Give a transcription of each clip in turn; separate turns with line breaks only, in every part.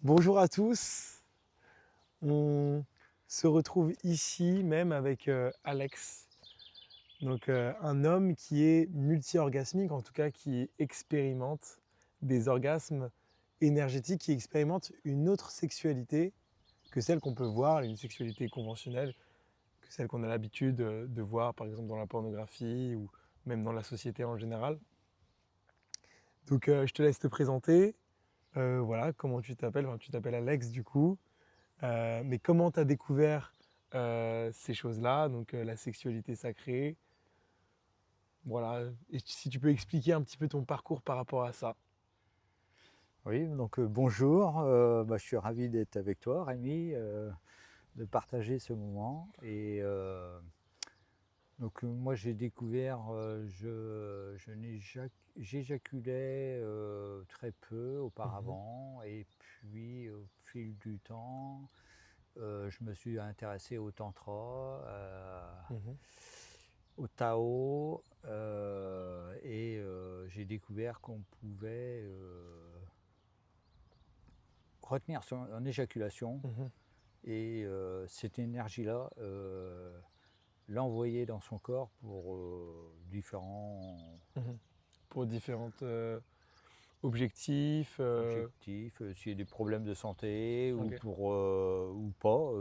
Bonjour à tous, on se retrouve ici même avec Alex, donc un homme qui est multi-orgasmique, en tout cas qui expérimente des orgasmes énergétiques, qui expérimente une autre sexualité que celle qu'on peut voir, une sexualité conventionnelle, que celle qu'on a l'habitude de voir par exemple dans la pornographie ou même dans la société en général. Donc je te laisse te présenter, voilà, comment tu t'appelles, enfin, tu t'appelles Alex du coup. Mais comment tu as découvert ces choses-là, donc la sexualité sacrée, voilà, et si tu peux expliquer un petit peu ton parcours par rapport à ça.
Oui, donc bonjour, je suis ravi d'être avec toi, Rémi, de partager ce moment. Moi j'ai découvert, j'éjaculais très peu
Mhm,
auparavant, et puis au fil du temps, je me suis intéressé au tantra,
mhm,
au Tao, j'ai découvert qu'on pouvait retenir son éjaculation
mhm,
et cette énergie-là, l'envoyer dans son corps pour différents
mhm. Pour différents objectifs.
objectifs, s'il y a des problèmes de santé ou,
Ok.
ou pas,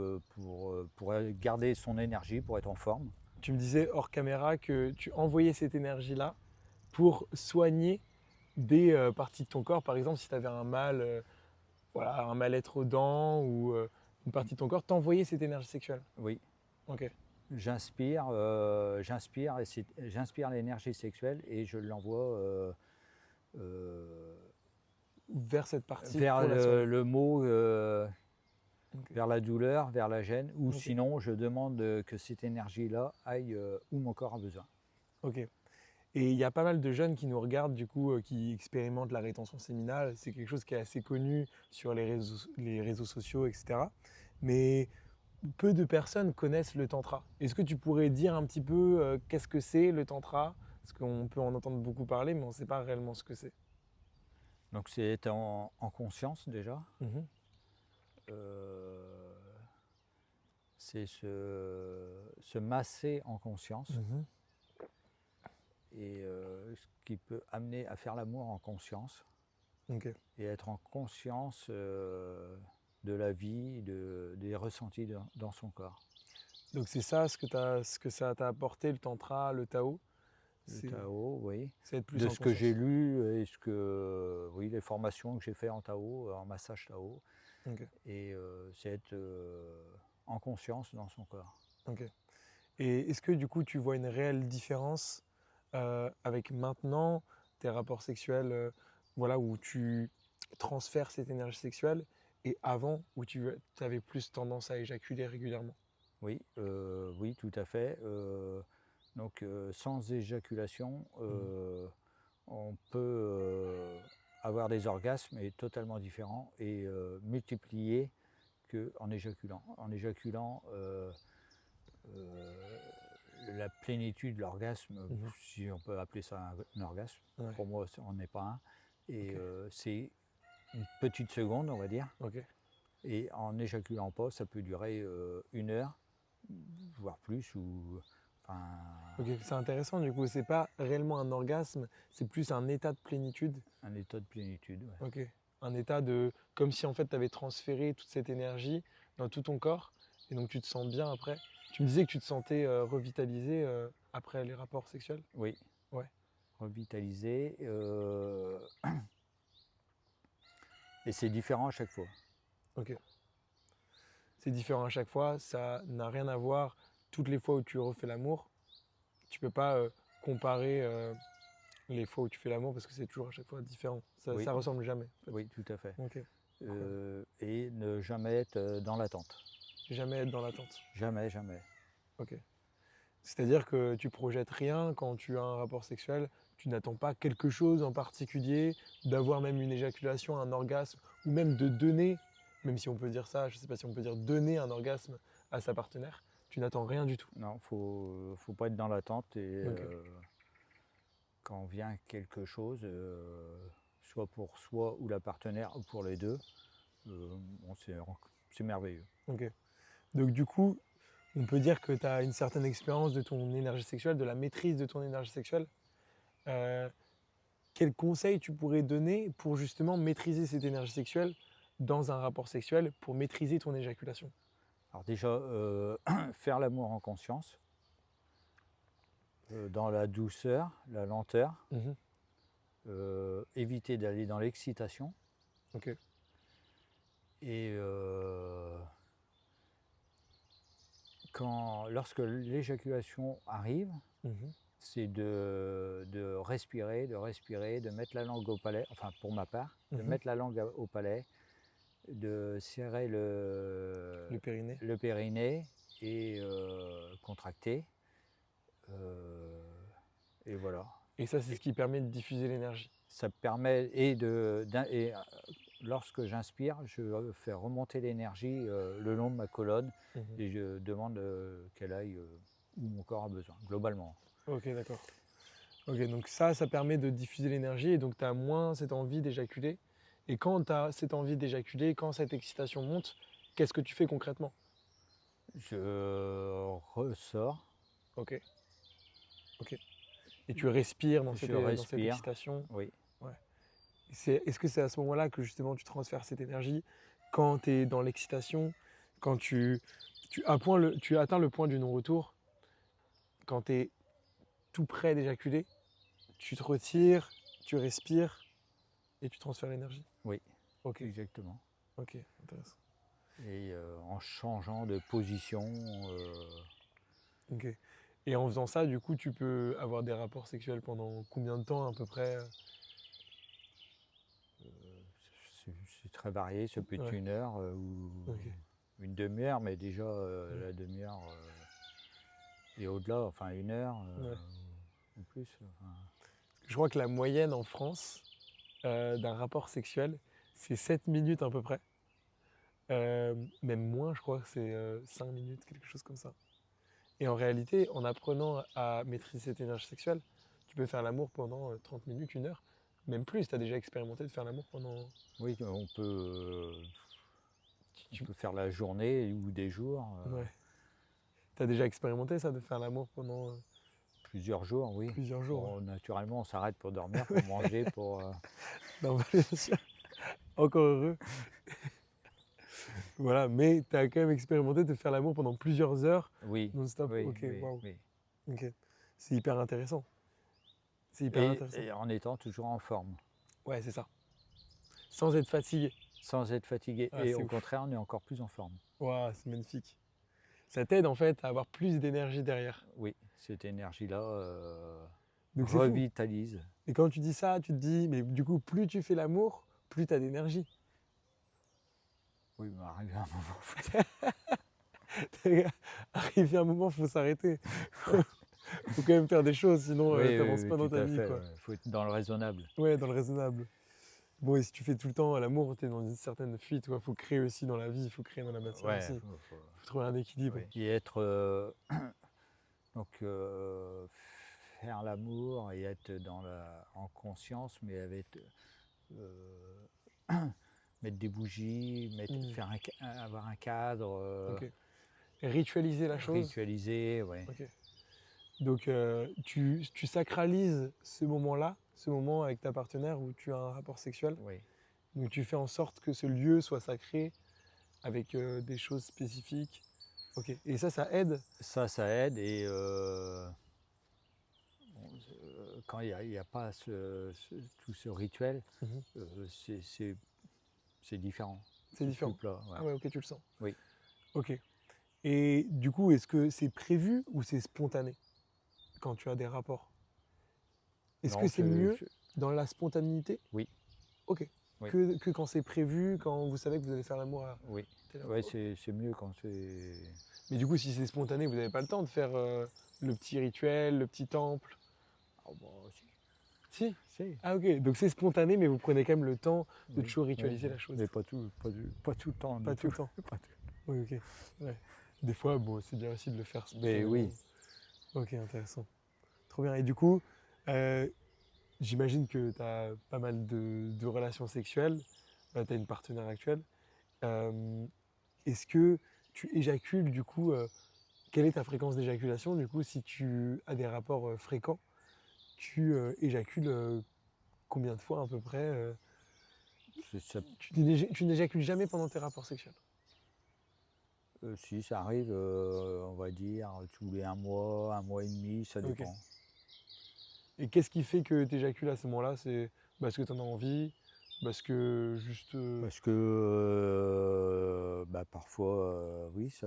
pour garder son énergie, pour être en forme.
Tu me disais hors caméra que tu envoyais cette énergie-là pour soigner des parties de ton corps, par exemple si tu avais un mal, voilà, un mal-être aux dents ou une partie de ton corps, t'envoyais cette énergie sexuelle.
Oui,
Ok.
j'inspire l'énergie sexuelle et je l'envoie euh,
Vers cette partie
vers
pour la soigner.
le mot,
Ok.
vers la douleur, vers la gêne, ou
Ok.
sinon je demande que cette énergie-là aille où mon corps a besoin.
Ok. Et il y a pas mal de jeunes qui nous regardent, du coup, qui expérimentent la rétention séminale. C'est quelque chose qui est assez connu sur les réseaux sociaux, etc. Mais peu de personnes connaissent le tantra. Est-ce que tu pourrais dire un petit peu qu'est-ce que c'est le tantra? Parce qu'on peut en entendre beaucoup parler, mais on ne sait pas réellement ce que c'est.
Donc c'est être en conscience déjà,
Mhm,
euh, c'est se masser en conscience,
mhm.
et ce qui peut amener à faire l'amour en conscience
Ok.
et être en conscience de la vie, des ressentis dans son corps.
Donc c'est ça ce que ça t'a apporté, le tantra, le Tao,
Le
c'est
Tao, oui.
c'est être plus
De
en
ce que j'ai
conscience.
lu et oui, les formations que j'ai fait en Tao, en massage Tao,
Ok.
et c'est être en conscience dans son corps.
Ok. Et est-ce que du coup tu vois une réelle différence avec maintenant tes rapports sexuels, voilà, où tu transfères cette énergie sexuelle et avant où tu avais plus tendance à éjaculer régulièrement?
Oui, oui, tout à fait. Sans éjaculation,
Mhm.
on peut avoir des orgasmes et totalement différents et multipliés qu'en éjaculant. En éjaculant, euh, la plénitude, l'orgasme,
Mhm.
si on peut appeler ça un orgasme,
Ouais.
pour moi, on n'est pas un. Et
Ok.
c'est une petite seconde, on va dire.
Ok.
Et en éjaculant pas, ça peut durer 1 heure, voire plus, ou enfin,
Ok. C'est intéressant du coup. C'est pas réellement un orgasme, c'est plus un état de plénitude.
un état de plénitude. Ouais.
Ok. Un état de comme si en fait tu avais transféré toute cette énergie dans tout ton corps et donc tu te sens bien après. Tu me disais que tu te sentais revitalisé après les rapports sexuels?
Oui,
Ouais.
revitalisé, et c'est différent à chaque fois.
Ok. C'est différent à chaque fois, ça n'a rien à voir toutes les fois où tu refais l'amour. Tu peux pas comparer les fois où tu fais l'amour parce que c'est toujours à chaque fois différent.
Oui,
Ça ressemble jamais en fait.
oui, tout à fait.
Ok, incroyable.
Et ne jamais être dans l'attente.
Jamais être dans l'attente.
Jamais, jamais.
Ok. C'est-à-dire que tu projettes rien quand tu as un rapport sexuel, tu n'attends pas quelque chose en particulier, d'avoir même une éjaculation, un orgasme, ou même de donner, même si on peut dire ça, je ne sais pas si on peut dire donner un orgasme à sa partenaire, tu n'attends rien du tout.
Non, faut pas être dans l'attente, et
Ok.
quand vient quelque chose, soit pour soi ou la partenaire ou pour les deux, bon, c'est merveilleux.
Ok. Donc du coup, on peut dire que tu as une certaine expérience de ton énergie sexuelle, de la maîtrise de ton énergie sexuelle. Euh, Quels conseils tu pourrais donner pour justement maîtriser cette énergie sexuelle dans un rapport sexuel, pour maîtriser ton éjaculation?
Alors déjà, faire l'amour en conscience, dans la douceur, la lenteur,
Mhm.
éviter d'aller dans l'excitation
Ok.
et lorsque l'éjaculation arrive,
Mhm.
c'est de respirer, de mettre la langue au palais, enfin pour ma part, de
Mhm.
mettre la langue au palais, de serrer
Le périnée.
le périnée et contracter. euh, et voilà.
Et ça, c'est ce qui permet de diffuser l'énergie.
Ça permet lorsque j'inspire, je fais remonter l'énergie le long de ma colonne
Mhm.
et je demande qu'elle aille où mon corps a besoin, globalement.
Ok, d'accord. Ok, donc ça permet de diffuser l'énergie et donc tu as moins cette envie d'éjaculer. Et quand tu as cette envie d'éjaculer, quand cette excitation monte, qu'est-ce que tu fais concrètement?
Je ressors,
Ok, ok. Et tu respires
je
dans cette
respire,
excitation.
oui.
Ouais. Est-ce que c'est à ce moment-là que justement tu transfères cette énergie quand tu es dans l'excitation, quand tu atteins le point du non-retour, quand tu es tout près d'éjaculer, tu te retires, tu respires et tu transfères l'énergie?
Oui,
Ok,
exactement.
ok, intéressant.
Et en changeant de position,
Ok. Et en faisant ça, du coup, tu peux avoir des rapports sexuels pendant combien de temps à peu près?
c'est très varié, ça peut être
Ouais,
1 heure ou
ok.
une demi-heure, mais déjà
Ouais,
la demi-heure et au-delà, enfin 1 heure
ouais.
ou plus. Enfin,
Je crois que la moyenne en France d'un rapport sexuel, c'est 7 minutes à peu près. Même moins, je crois que c'est 5 minutes, quelque chose comme ça. Et en réalité, en apprenant à maîtriser cette énergie sexuelle, tu peux faire l'amour pendant 30 minutes, 1 heure, même plus. Tu as déjà expérimenté de faire l'amour pendant...
oui, on
Tu...
peut faire la journée ou des jours,
Ouais. Tu as déjà expérimenté ça, de faire l'amour pendant
plusieurs jours, oui.
plusieurs jours, ouais.
Bon, naturellement, on s'arrête pour dormir, pour manger, pour.
Non, bien sûr. Encore heureux. Voilà, mais tu as quand même expérimenté de faire l'amour pendant plusieurs heures
Oui,
non-stop.
oui,
Ok,
oui,
waouh.
oui.
Ok. C'est hyper intéressant. C'est hyper intéressant.
Et en étant toujours en forme,
Ouais, c'est ça. Sans être fatigué.
sans être fatigué.
Ah,
Et
c'est
au
ouf.
contraire, on est encore plus en forme.
Waouh, c'est magnifique. Ça t'aide en fait à avoir plus d'énergie derrière.
Oui, cette énergie-là
Donc c'est fou.
revitalise.
Et quand tu dis ça, tu te dis, mais du coup, plus tu fais l'amour, plus tu as d'énergie.
Oui, mais arrivé à un moment,
Arrivé à un moment, il faut s'arrêter. Faut quand même faire des choses, sinon
oui, oui,
t'avances
oui,
pas dans
tout
ta
à
vie,
fait.
quoi.
Il faut être dans le raisonnable.
Ouais, dans le raisonnable. Bon, et si tu fais tout le temps l'amour, t'es dans une certaine fuite, quoi. Faut créer aussi dans la vie, il faut créer dans la matière
Ouais,
aussi. Faut trouver un équilibre.
oui. Et être donc faire l'amour et être en conscience, mais avec euh, mettre des bougies,
Hmm,
avoir un cadre,
ok. Et ritualiser la chose.
ritualisé, ouais.
Ok. Donc tu sacralises ce moment-là, ce moment avec ta partenaire où tu as un rapport sexuel.
Oui.
Donc tu fais en sorte que ce lieu soit sacré avec des choses spécifiques. Ok. Et ça aide.
Ça aide et quand il y a pas tout ce rituel,
Mhm.
euh, c'est c'est- c'est différent,
C'est
c'est plus
différent.
plat. Ouais.
Ah ouais, ok, tu le sens.
Oui.
Ok. Et du coup, est-ce que c'est prévu ou c'est spontané quand tu as des rapports? Est-ce que
Non,
c'est mieux dans la spontanéité?
oui,
Ok.
oui,
Que quand c'est prévu, quand vous savez que vous allez faire l'amour à
oui.
telle heure.
Ouais,
Ok.
c'est mieux quand c'est.
Mais du coup, si c'est spontané, vous n'avez pas le temps de faire le petit rituel, le petit temple.
Ah bah si,
Si.
si.
Ah ok. Donc c'est spontané, mais vous prenez quand même le temps de
Oui,
toujours
oui,
ritualiser
oui.
la chose.
Mais pas tout le temps
Pas
du
tout
tout.
le temps.
Pas tout.
Oui, ok. Ouais. Des fois, bon, c'est bien aussi de le faire
Mais
spontanément.
oui,
Ok, intéressant. Trop bien. Et du coup, euh, j'imagine que tu as pas mal de relations sexuelles. Tu as une partenaire actuelle. Hem, Est-ce que tu éjacules du coup, quelle est ta fréquence d'éjaculation du coup si tu as des rapports, fréquents? Tu, éjacules, combien de fois à peu près,
Ça
tu n'éjacules jamais pendant tes rapports sexuels?
si ça arrive, on va dire tous les un mois et demi, ça
OK.
dépend.
Et qu'est-ce qui fait que tu éjacules à ce moment-là? C'est parce que tu en as envie? Parce que juste,
Parce que, bah, parfois, oui, ça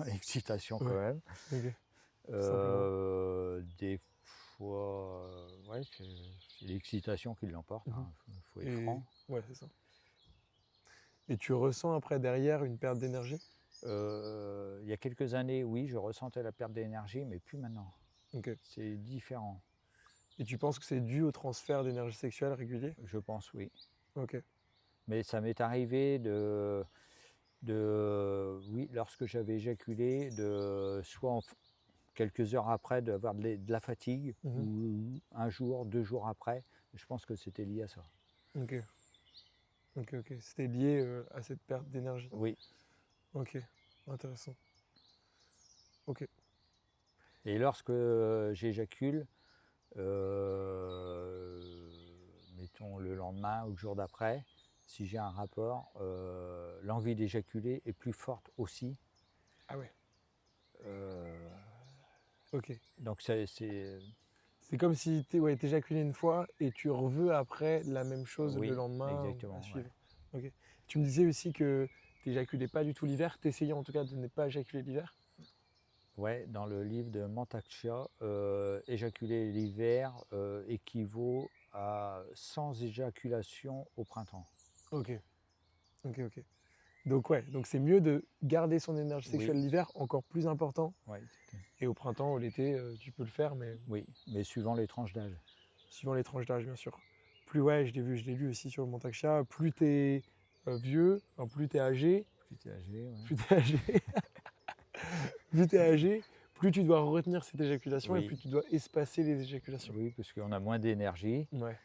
l'excitation quand
ouais,
même.
OK, tout simplement.
Des fois, ouais, c'est l'excitation qui l'emporte,
Mmh.
hein, faut être
Et
franc.
ouais, c'est ça. Et tu ressens après derrière une perte d'énergie?
Il y a quelques années, oui, je ressentais la perte d'énergie, mais plus maintenant.
OK.
C'est différent,
Et tu penses que c'est dû au transfert d'énergie sexuelle régulier?
je pense, oui.
OK.
Mais ça m'est arrivé oui, lorsque j'avais éjaculé, soit quelques heures après d'avoir de la fatigue
Mmh.
ou un jour, 2 jours après. Je pense que c'était lié à ça.
OK. OK, OK. C'était lié, à cette perte d'énergie.
Oui,
OK, intéressant. OK.
et lorsque, j'éjacule, heu, mettons le lendemain ou le jour d'après, si j'ai un rapport, l'envie d'éjaculer est plus forte aussi.
Ah ouais,
Heu,
OK.
donc c'est
C'est comme si ouais, tu une fois et tu reveux après la même chose le
oui,
lendemain ou à
exactement, ouais.
suivre. OK. Tu me disais aussi que tu éjaculais pas du tout l'hiver, tu essayais en tout cas de ne pas éjaculer l'hiver?
Ouais, dans le livre de Mantak-Chia, éjaculer l'hiver, équivaut à 100 éjaculations au printemps.
OK. OK, OK. Donc ouais, donc c'est mieux de garder son énergie
Oui,
sexuelle l'hiver, encore plus important,
ouais,
et au printemps ou l'été, tu peux le faire, mais
oui, mais suivant les tranches d'âge.
suivant les tranches d'âge, bien sûr. Plus ouais, je l'ai lu aussi sur le Montaksha, plus t'es vieux, enfin plus t'es âgé,
Plus tu es âgé, ouais.
plus t'es âgé, plus t'es âgé, plus tu dois retenir cette éjaculation et
Oui,
plus tu dois espacer les éjaculations.
oui, parce qu'on a moins d'énergie
Ouais.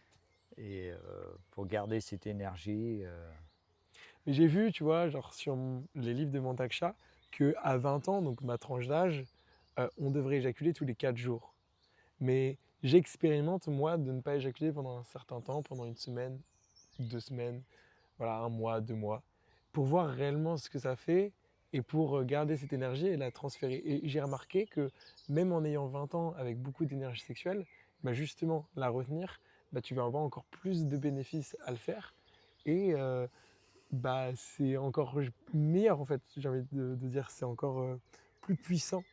et pour garder cette énergie,
Mais j'ai vu, tu vois, genre sur les livres de Montaksha, que à 20 ans, donc ma tranche d'âge, on devrait éjaculer tous les 4 jours. Mais j'expérimente, moi, de ne pas éjaculer pendant un certain temps, pendant une semaine, 2 semaines, voilà, un mois, 2 mois, pour voir réellement ce que ça fait et pour garder cette énergie et la transférer. Et j'ai remarqué que même en ayant 20 ans avec beaucoup d'énergie sexuelle, bah justement, la retenir, bah tu vas avoir encore plus de bénéfices à le faire. Et bah c'est encore meilleur en fait, j'ai envie de dire, c'est encore plus puissant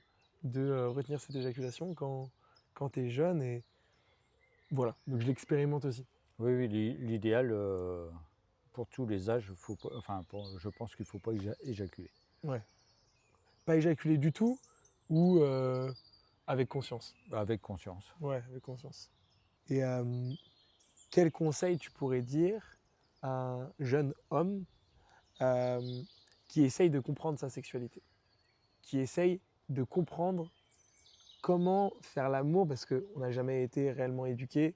de retenir cette éjaculation quand tu es jeune. Et voilà, donc je l'expérimente aussi.
oui, oui, l'idéal, pour tous les âges, faut pas enfin, je pense qu'il ne faut pas éjaculer.
Ouais. Pas éjaculer du tout ou avec conscience.
Avec conscience.
Ouais, avec conscience. Et quel conseil tu pourrais dire à un jeune homme euh, qui essaye de comprendre sa sexualité, qui essaye de comprendre comment faire l'amour parce qu'on n'a jamais été réellement éduqué,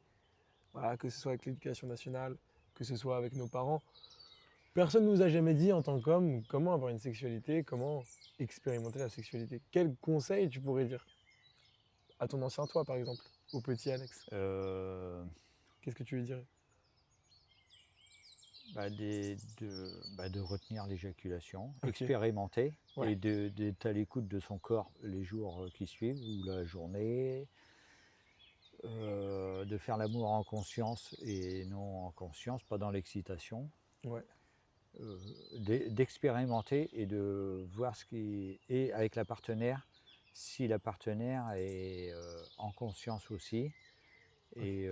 voilà, que ce soit avec l'éducation nationale, que ce soit avec nos parents. Personne ne nous a jamais dit en tant qu'homme comment avoir une sexualité, comment expérimenter la sexualité. Quel conseil tu pourrais dire à ton ancien toi, par exemple, au petit Alex?
Heu,
Qu'est-ce que tu lui dirais?
de retenir l'éjaculation,
Ok,
expérimenter
ouais,
et d'être à l'écoute de son corps les jours, qui suivent ou la journée, de faire l'amour en conscience et non en conscience, pas dans l'excitation,
ouais,
d'expérimenter et de voir ce qui est avec la partenaire, si la partenaire est, en conscience aussi
ok.
et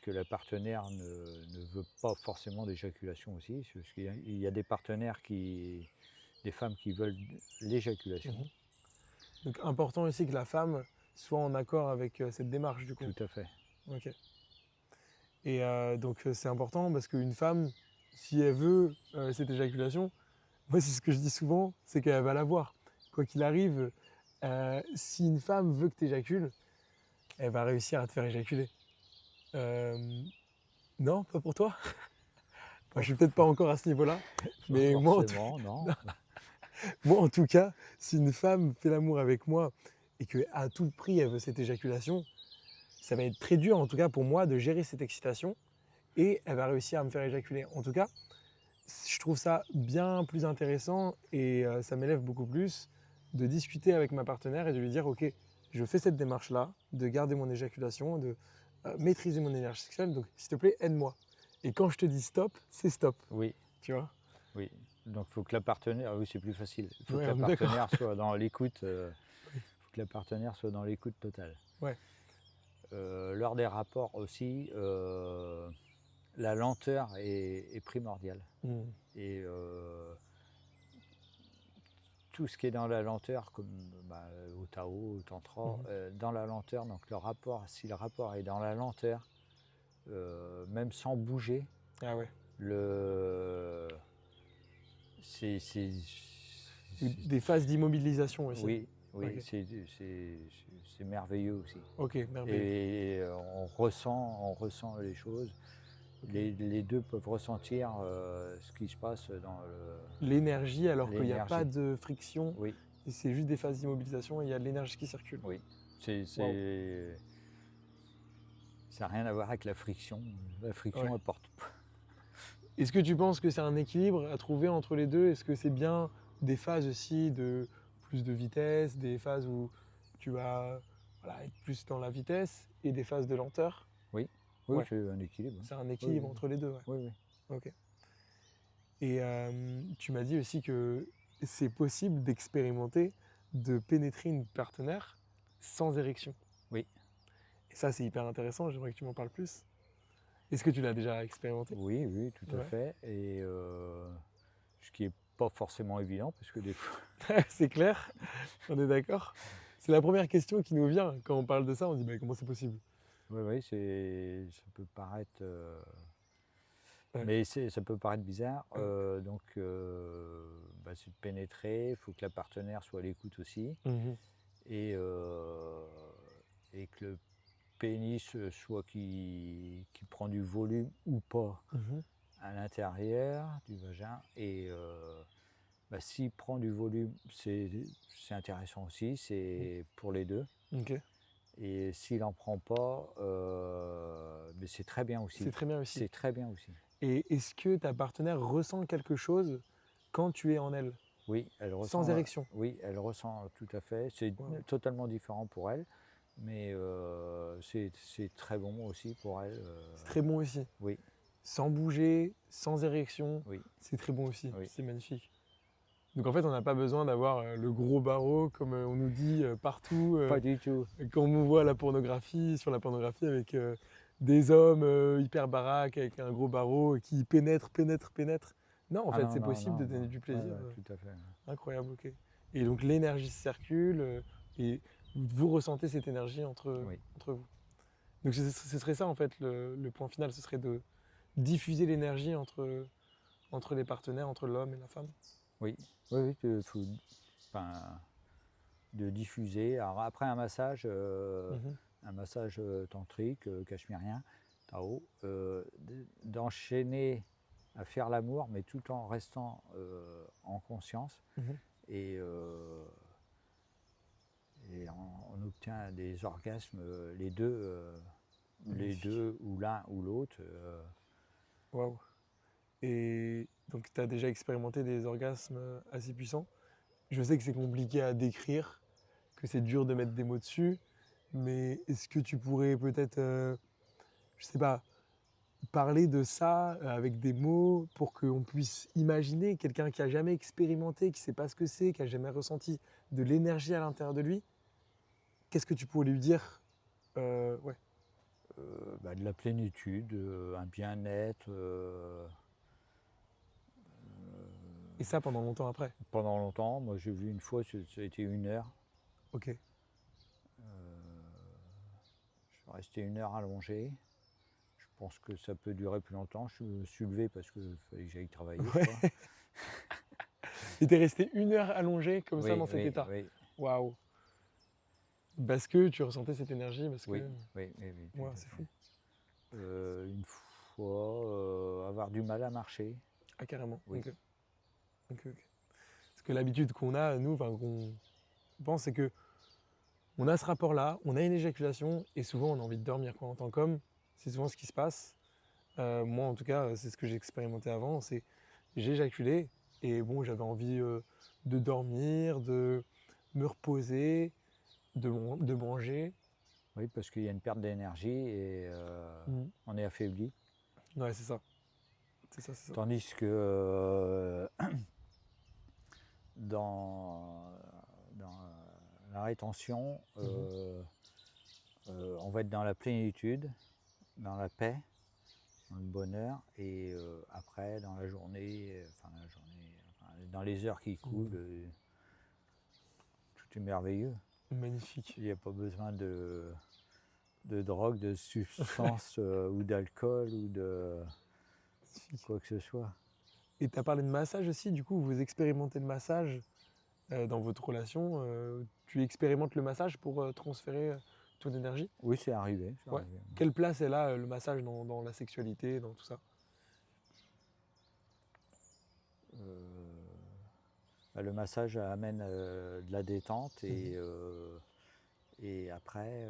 que la partenaire ne veut pas forcément d'éjaculation aussi, parce qu'il y a des partenaires des femmes qui veulent l'éjaculation.
Mhm. Donc important aussi que la femme soit en accord avec cette démarche du coup.
Tout à fait.
Ok. Et donc c'est important parce qu'une femme, si elle veut cette éjaculation, moi c'est ce que je dis souvent, c'est qu'elle va l'avoir. Quoi qu'il arrive, si une femme veut que tu éjacules, elle va réussir à te faire éjaculer. Euh, non, pas pour toi? Enfin, je suis peut-être pas encore à ce niveau-là,
Pas
mais
forcément, non.
moi, en tout cas, si une femme fait l'amour avec moi et qu'à tout prix, elle veut cette éjaculation, ça va être très dur, en tout cas pour moi, de gérer cette excitation et elle va réussir à me faire éjaculer. En tout cas, je trouve ça bien plus intéressant et ça m'élève beaucoup plus de discuter avec ma partenaire et de lui dire, OK, je fais cette démarche-là, de garder mon éjaculation, de maîtriser mon énergie sexuelle, donc s'il te plaît, aide-moi. Et quand je te dis stop, c'est stop,
Oui,
tu vois?
oui. Donc il faut que la partenaire, oui, c'est plus facile. Il faut que
Ouais,
la
on est d'accord.
partenaire soit dans l'écoute,
Oui.
faut que la partenaire soit dans l'écoute totale.
Ouais.
Lors des rapports aussi, la lenteur est primordiale
Mmh.
et tout ce qui est dans la lenteur comme, bah, au Tao, au Tantra,
Mmh.
dans la lenteur, donc le rapport si le rapport est dans la lenteur, même sans bouger,
Ah ouais.
le c'est
Ou des phases d'immobilisation aussi.
oui, oui,
OK.
c'est merveilleux aussi
OK, merveilleux.
et on ressent les choses.
OK.
Les 2 peuvent ressentir, ce qui se passe dans
L'énergie alors qu'il n'y a pas
l'énergie.
de friction
Oui,
et c'est juste des phases d'immobilisation et il y a de l'énergie qui circule.
oui, c'est
Waouh.
c'est ça n'a rien à voir avec la friction. La friction
Ouais.
apporte
Est-ce que tu penses que c'est un équilibre à trouver entre les deux? Est-ce que c'est bien des phases aussi de plus de vitesse, des phases où tu vas voilà, être plus dans la vitesse et des phases de lenteur?
oui, oui,
Ouais,
c'est un équilibre,
c'est un
oui. Oui,
équilibre
oui,
entre les deux, ouais.
oui, oui.
OK. Et tu m'as dit aussi que c'est possible d'expérimenter, de pénétrer une partenaire sans érection.
Oui,
Et ça, c'est hyper intéressant, j'aimerais que tu m'en parles plus. Est-ce que tu l'as déjà expérimenté?
oui, oui, tout à
Ouais.
fait et ce qui est pas forcément évident parce que des fois
C'est clair, on est d'accord? C'est la première question qui nous vient quand on parle de ça, on dit: «Bah, comment c'est possible?»
oui, oui, ça peut paraître,
Ouais,
mais ça peut paraître bizarre,
ouais.
donc bah, c'est de pénétrer, il faut que la partenaire soit à l'écoute aussi
Mmh.
et que le pénis, soit qui prend du volume ou pas
Mmh.
à l'intérieur du vagin et bah, s'il prend du volume, c'est intéressant aussi,
Mmh.
c'est pour les 2
OK.
et s'il en prend pas, beh, c'est très bien
C'est
aussi.
très bien aussi.
C'est très bien aussi.
Et est-ce que ta partenaire ressent quelque chose quand tu es en elle?
Oui, elle
Sans
ressent,
érection?
oui, elle ressent tout à fait. C'est
Waouh!
totalement différent pour elle, mais c'est très bon aussi pour elle,
C'est très bon aussi.
oui,
Sans bouger, sans érection,
oui,
c'est très bon aussi,
oui.
c'est magnifique. Donc en fait, on n'a pas besoin d'avoir, le gros barreau comme, on nous dit, partout,
Pas du tout.
quand on voit la pornographie sur la pornographie avec, des hommes, hyper baraques avec un gros barreau qui pénètrent, pénètrent, pénètrent. Non, en
Ah
fait,
non,
c'est
non,
possible de
non,
donner
non.
du
Ouais,
plaisir,
ouais, tout à fait.
incroyable, OK. Et donc l'énergie circule, et vous ressentez cette énergie
Oui,
entre vous. Donc ce serait ça en fait le point final, ce serait de diffuser l'énergie entre les partenaires, entre l'homme et la femme?
oui, oui, oui, faut enfin, de diffuser. Alors après
Mmh.
un massage, tantrique, cachemirien, Tao, d'enchaîner à faire l'amour, mais tout en restant, en conscience
Mmh.
et on obtient des orgasmes, les
Magnifique.
2 ou l'un ou l'autre,
Waouh. Et donc tu as déjà expérimenté des orgasmes, assez puissants? Je sais que c'est compliqué à décrire, que c'est dur de mettre des mots dessus, mais est-ce que tu pourrais peut-être, je sais pas, parler de ça, avec des mots pour qu'on puisse imaginer quelqu'un qui a jamais expérimenté, qui sait pas ce que c'est, qui a jamais ressenti de l'énergie à l'intérieur de lui? Qu'est-ce que tu pourrais lui dire? Ouais,
bah, de la plénitude, un bien-être,
et ça pendant longtemps après?
pendant longtemps. Moi, j'ai vu une fois, ça a été 1 heure.
OK.
Je suis resté 1 heure allongé. Je pense que ça peut durer plus longtemps. Je me suis levé parce qu'il fallait que j'aille travailler,
Ouais.
quoi.
Et tu es resté 1 heure allongé comme ça
Oui,
dans cet
oui,
état?
oui,
Waouh! Parce que tu ressentais cette énergie, parce que
oui, oui, oui, oui, tout
waouh,
à
c'est
fait.
fou.
Une parfois avoir du mal à marcher.
Ah, carrément.
Oui.
Ok. Ok, ok. Parce que l'habitude qu'on a, nous, enfin, qu'on pense, c'est que on a ce rapport-là, on a une éjaculation, et souvent on a envie de dormir, quoi. En tant qu'homme, c'est souvent ce qui se passe. Moi, en tout cas, c'est ce que j'ai expérimenté avant. C'est j'ai éjaculé, et bon, j'avais envie de dormir, de me reposer, de manger.
Oui, parce qu'il y a une perte d'énergie et
Mhm.
on est affaibli.
Ouais, c'est ça. C'est ça, c'est ça.
Tandis que dans, dans la rétention,
Mhm.
on va être dans la plénitude, dans la paix, dans le bonheur, et après, dans la journée, dans les heures qui coulent,
Mhm.
tout est merveilleux.
Magnifique.
Il n'y a pas besoin de drogue, de substance ou d'alcool ou de
Magnifique.
quoi que ce soit.
Et tu as parlé de massage aussi, du coup, vous expérimentez le massage dans votre relation. Tu expérimentes le massage pour transférer ton énergie?
Oui, c'est arrivé. C'est
Ouais.
arrivé.
Quelle place elle a, le massage, dans la sexualité, dans tout ça?
Le massage amène de la détente
Mhm.
et après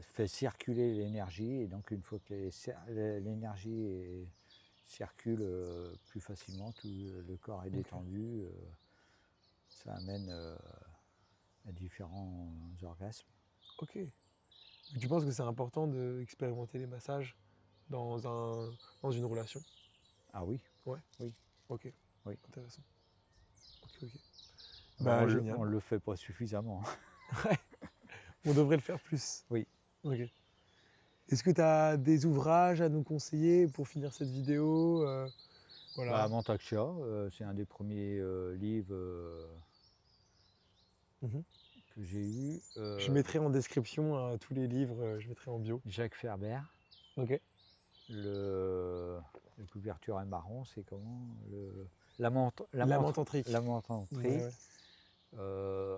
fait circuler l'énergie. Et donc une fois que l'énergie circule plus facilement, tout le corps est
Ok.
détendu, ça amène à différents orgasmes.
Ok. Tu penses que c'est important d'expérimenter les massages dans une relation?
Ah oui,
Ouais.
oui,
Ok.
oui.
Intéressant. Ok, ok.
On
Bah,
on
génial.
le fait pas suffisamment.
On devrait le faire plus.
Oui.
Ok. Est-ce que tu as des ouvrages à nous conseiller pour finir cette vidéo? Voilà.
Mantaksha, c'est un des premiers livres
Mhm.
que j'ai eu.
Je mettrai en description tous les livres, je mettrai en bio.
Jacques Ferber.
Ok.
La couverture est marron, c'est comment
L'amant tantrique. Ouais,
Lamentantrique.
ouais.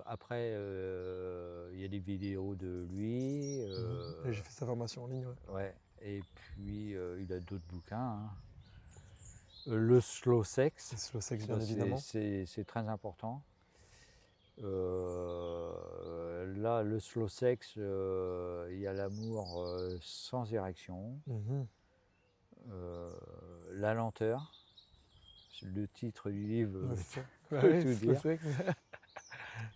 Après, il y a des vidéos de lui.
Mhm. Et j'ai fait sa formation en ligne. Ouais.
Ouais. Et puis, il a d'autres bouquins, hein. Le slow sex,
Et slow sex,
ça
bien évidemment.
c'est très important. Là, le slow sex, il y a l'amour sans érection.
Mhm.
La lenteur, le titre du livre
Ouais, c'est ça. Ouais,
peut
ouais,
tout
slow
dire.
sex.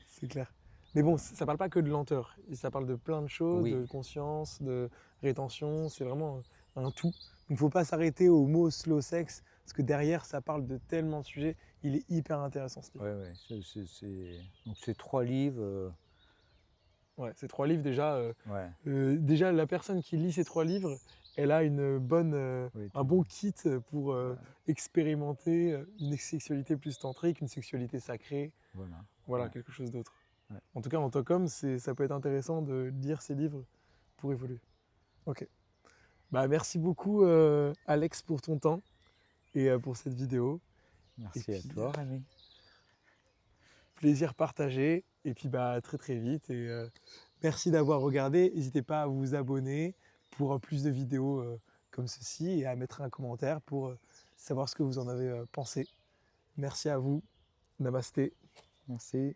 C'est clair. Mais bon, ça parle pas que de lenteur. Et ça parle de plein de choses,
Oui,
de conscience, de rétention. C'est vraiment un tout. Il ne faut pas s'arrêter au mot slow sex, parce que derrière, ça parle de tellement de sujets. Il est hyper intéressant, ce livre.
ouais, ouais. Donc ces 3 livres,
Ouais, ces 3 livres,
ouais,
déjà, la personne qui lit ces 3 livres, elle a
oui,
un
tout,
bon kit pour
bah,
expérimenter une sexualité plus tantrique, une sexualité sacrée,
voilà.
voilà,
Ouais,
quelque chose d'autre.
ouais.
En tout cas, en tant qu'homme, ça peut être intéressant de lire ces livres pour évoluer. Ok. Bah, merci beaucoup, Alex, pour ton temps et pour cette vidéo. Et
Merci à
puis,
toi, Rémi.
plaisir partagé. Et puis, bah, à très très vite. Et merci d'avoir regardé. N'hésitez pas à vous abonner pour plus de vidéos comme ceci et à mettre un commentaire pour savoir ce que vous en avez pensé. Merci à vous. Namasté.
Merci.